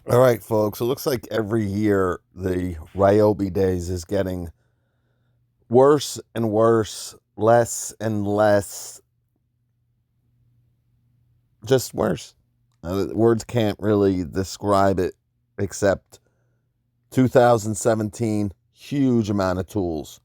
All right, folks. It looks like every year the Ryobi days is getting worse and worse, less and less, just worse. Words can't really describe it except 2017, huge amount of tools.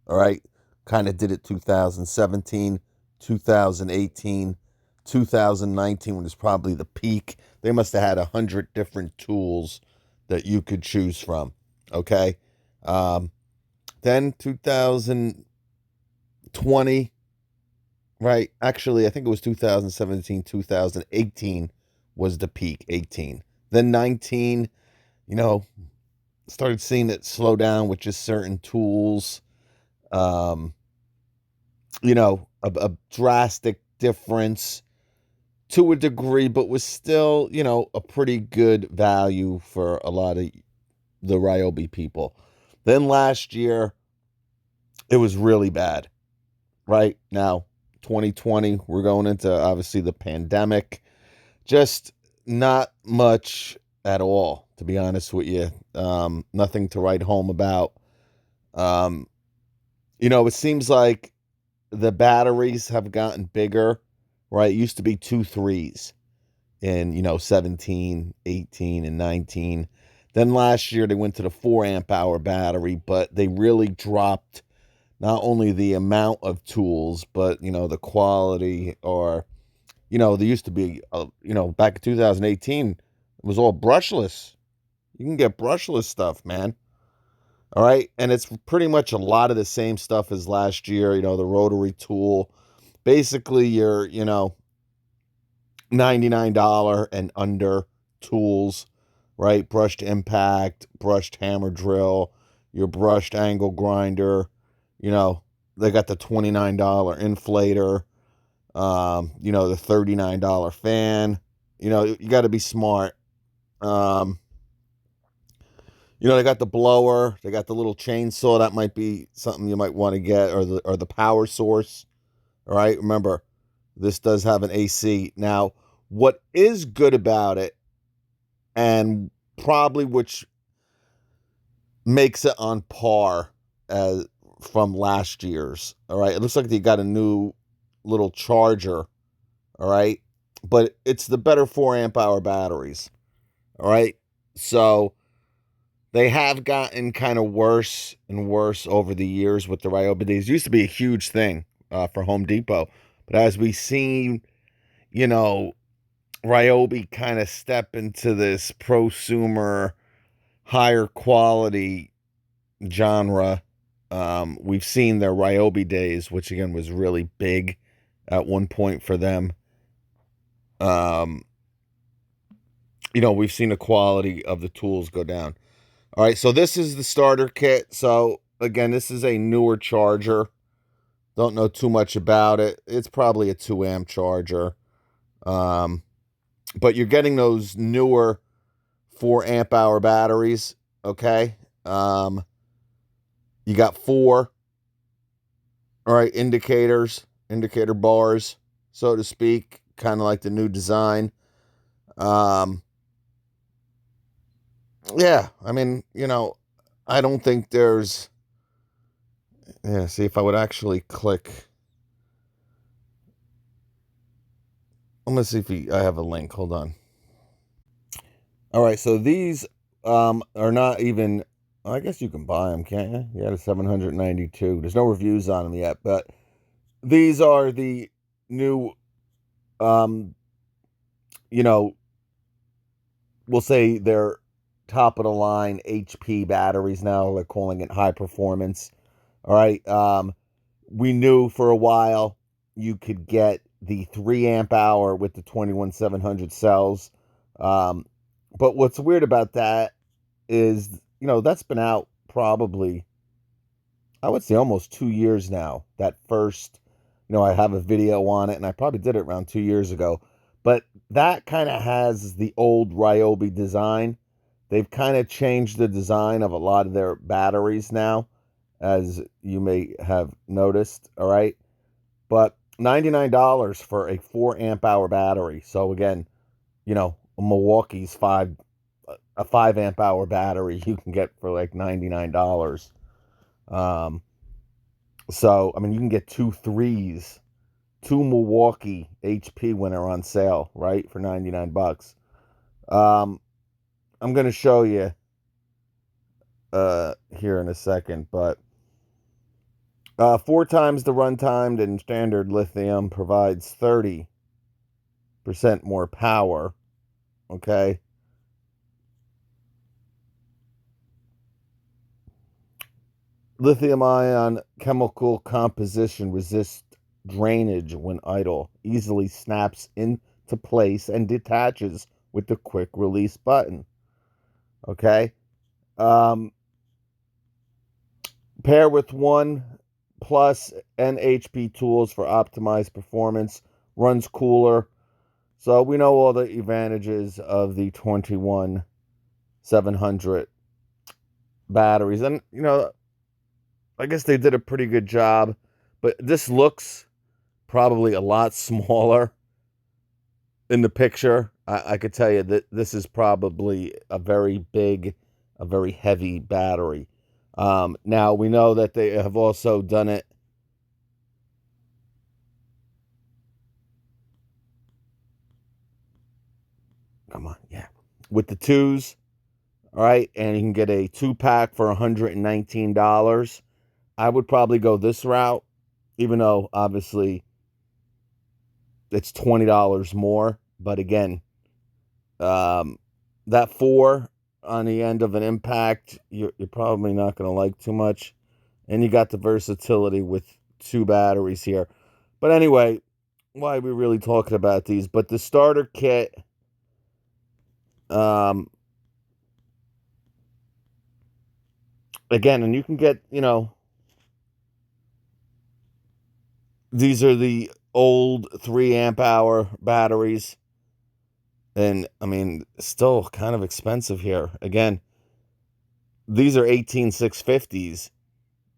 All right. Kind of did it 2017, 2018, 2019 was probably the peak. They must have had 100 different tools that you could choose from. Okay. Um, then 2020, right? Actually, I think it was 2017, 2018 was the peak, 18. Then 19, you know, started seeing it slow down with just certain tools. Um, a drastic difference to a degree, but was still, a pretty good value for a lot of the Ryobi people. Then last year, it was really bad, right? Now, 2020, we're going into obviously the pandemic. Just not much at all, to be honest with you. Nothing to write home about. Um, it seems like the batteries have gotten bigger, right? It used to be two threes in, 17, 18, and 19. Then last year they went to the 4 amp hour battery, but they really dropped not only the amount of tools, but, the quality or, there used to be, back in 2018, it was all brushless. You can get brushless stuff, man. All right. And it's pretty much a lot of the same stuff as last year, the rotary tool. Basically, your, $99 and under tools, right? Brushed impact, brushed hammer drill, your brushed angle grinder. You know, they got the $29 inflator, the $39 fan. You got to be smart. Um, they got the blower, they got the little chainsaw. That might be something you might want to get, or the power source. All right, remember, this does have an AC. Now, what is good about it, and probably which makes it on par as from last year's. All right, it looks like they got a new little charger. All right, but it's the better 4 amp hour batteries. All right, so they have gotten kind of worse and worse over the years with the Ryobi. These used to be a huge thing for Home Depot, but as we seen, you know, Ryobi kind of step into this prosumer, higher quality genre. We've seen their Ryobi days, which again was really big at one point for them. Um, we've seen the quality of the tools go down. All right, so this is the starter kit. So again, this is a newer charger. Don't know too much about it. It's probably a 2 amp charger. Um, but you're getting those newer 4 amp hour batteries. Okay. You got four, all right, indicator bars, so to speak, kind of like the new design. Um, yeah, I mean, I don't think there's, yeah, see if I would actually click. I'm gonna see if I have a link. Hold on. All right, so these are not even. I guess you can buy them, can't you? Yeah, the 792. There's no reviews on them yet, but these are the new, um, you know, we'll say they're top of the line HP batteries now. They're calling it high performance. All right. We knew for a while you could get the 3 amp hour with the 21700 cells. Um, but what's weird about that is, that's been out probably, I would say almost 2 years now. That first, I have a video on it and I probably did it around 2 years ago. But that kind of has the old Ryobi design. They've kind of changed the design of a lot of their batteries now, as you may have noticed. All right. But $99 for a 4 amp hour battery. So again, Milwaukee's a 5 amp hour battery you can get for like $99. Um, so I mean, you can get two threes, two Milwaukee HP when they're on sale, right, for $99. Um, I'm gonna show you here in a second, but 4 times the runtime than standard lithium, provides 30% more power. Okay. Lithium ion chemical composition resists drainage when idle, easily snaps into place, and detaches with the quick release button. Okay. Um, pair with one plus NHP tools for optimized performance, runs cooler. So we know all the advantages of the 21700 batteries. And, I guess they did a pretty good job, but this looks probably a lot smaller in the picture. I could tell you that this is probably a very big, a very heavy battery. Now, we know that they have also done it. Come on, yeah. With the twos, all right, and you can get a 2-pack for $119. I would probably go this route, even though obviously it's $20 more. But again, that 4 on the end of an impact, you're probably not going to like too much. And you got the versatility with 2 batteries here. But anyway, why are we really talking about these? But the starter kit, again, and you can get, these are the old 3 amp hour batteries. And I mean, still kind of expensive here. Again, these are 18650s.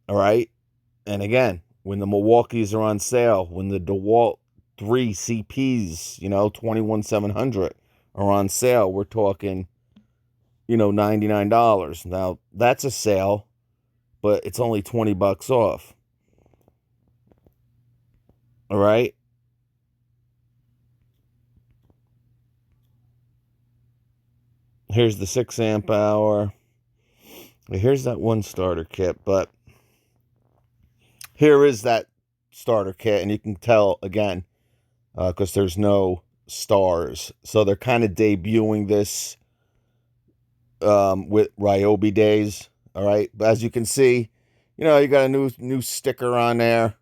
All right. And again, when the Milwaukees are on sale, when the DeWalt 3 CPs, 21700 are on sale, we're talking, $99. Now, that's a sale, but it's only $20 off. All right. Here's the 6 amp hour. Here's that one starter kit, but here is that starter kit, and you can tell again because there's no stars, so they're kind of debuting this with Ryobi days. All right, but as you can see, you got a new sticker on there.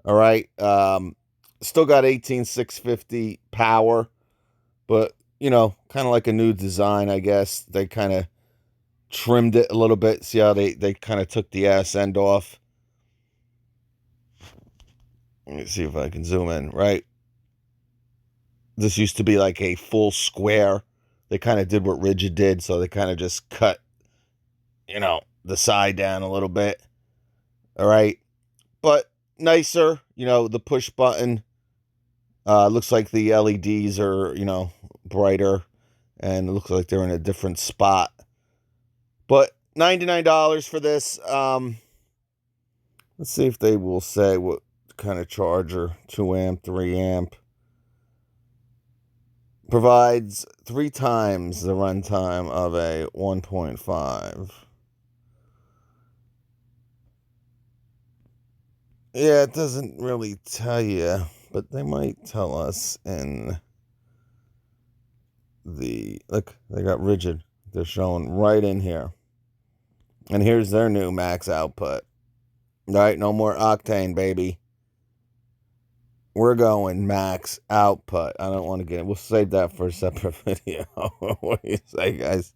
All right, still got 18650 power, but kind of like a new design, I guess. They kind of trimmed it a little bit. See how they kind of took the ass end off. Let me see if I can zoom in. Right, this used to be like a full square. They kind of did what Rigid did, so they kind of just cut, the side down a little bit. All right, but nicer. The push button. Looks like the LEDs are, brighter, and it looks like they're in a different spot. But $99 for this. Let's see if they will say what kind of charger. 2 amp, 3 amp. Provides 3 times the runtime of a 1.5. Yeah, it doesn't really tell you, but they might tell us in look, they got Rigid. They're showing right in here. And here's their new max output. All right, no more octane, baby. We're going max output. I don't want to get it. We'll save that for a separate video. What do you say, guys?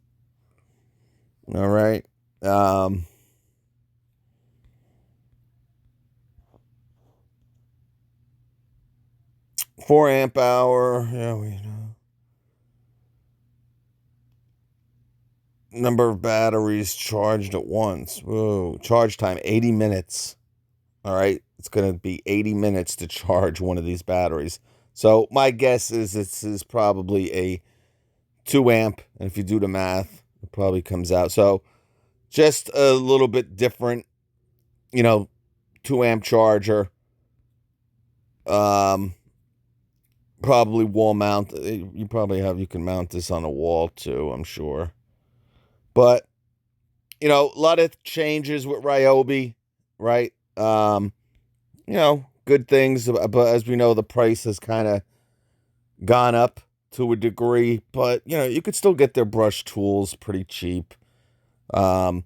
All right. 4 amp hour. Yeah, we know. Number of batteries charged at once. Whoa. Charge time 80 minutes. All right. It's going to be 80 minutes to charge one of these batteries. So my guess is this is probably a 2 amp, and if you do the math, it probably comes out. So just a little bit different, you know, 2 amp charger. Um, Probably wall mount. You probably have, you can mount this on a wall too, I'm sure. But a lot of changes with Ryobi, right? Good things, but as we know, the price has kind of gone up to a degree. But you could still get their brush tools pretty cheap. Um,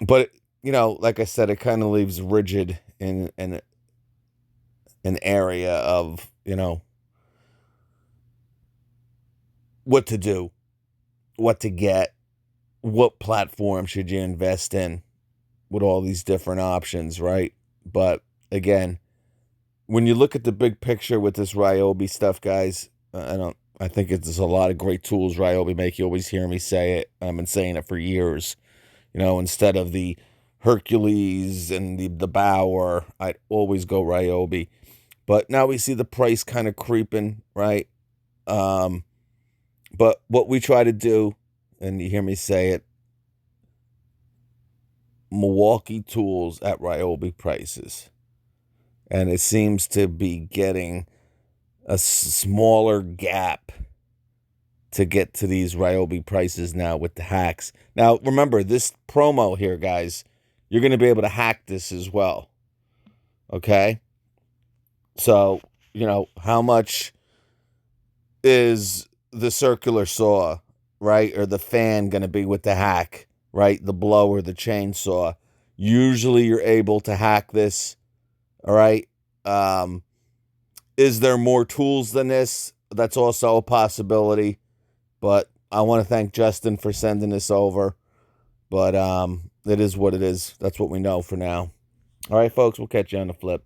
but like I said, it kind of leaves rigid in an area of what to do, what to get, what platform should you invest in with all these different options, right? But again, when you look at the big picture with this Ryobi stuff, guys, I think it's a lot of great tools Ryobi make. You always hear me say it. I've been saying it for years. Instead of the Hercules and the Bauer, I'd always go Ryobi. But now we see the price kind of creeping, right? But what we try to do, and you hear me say it, Milwaukee tools at Ryobi prices. And it seems to be getting a smaller gap to get to these Ryobi prices now with the hacks. Now, remember, this promo here, guys, you're going to be able to hack this as well. Okay? So, how much is the circular saw, right? Or the fan going to be with the hack, right? The blower, the chainsaw. Usually you're able to hack this, all right? Is there more tools than this? That's also a possibility. But I want to thank Justin for sending this over. But it is what it is. That's what we know for now. All right, folks, we'll catch you on the flip.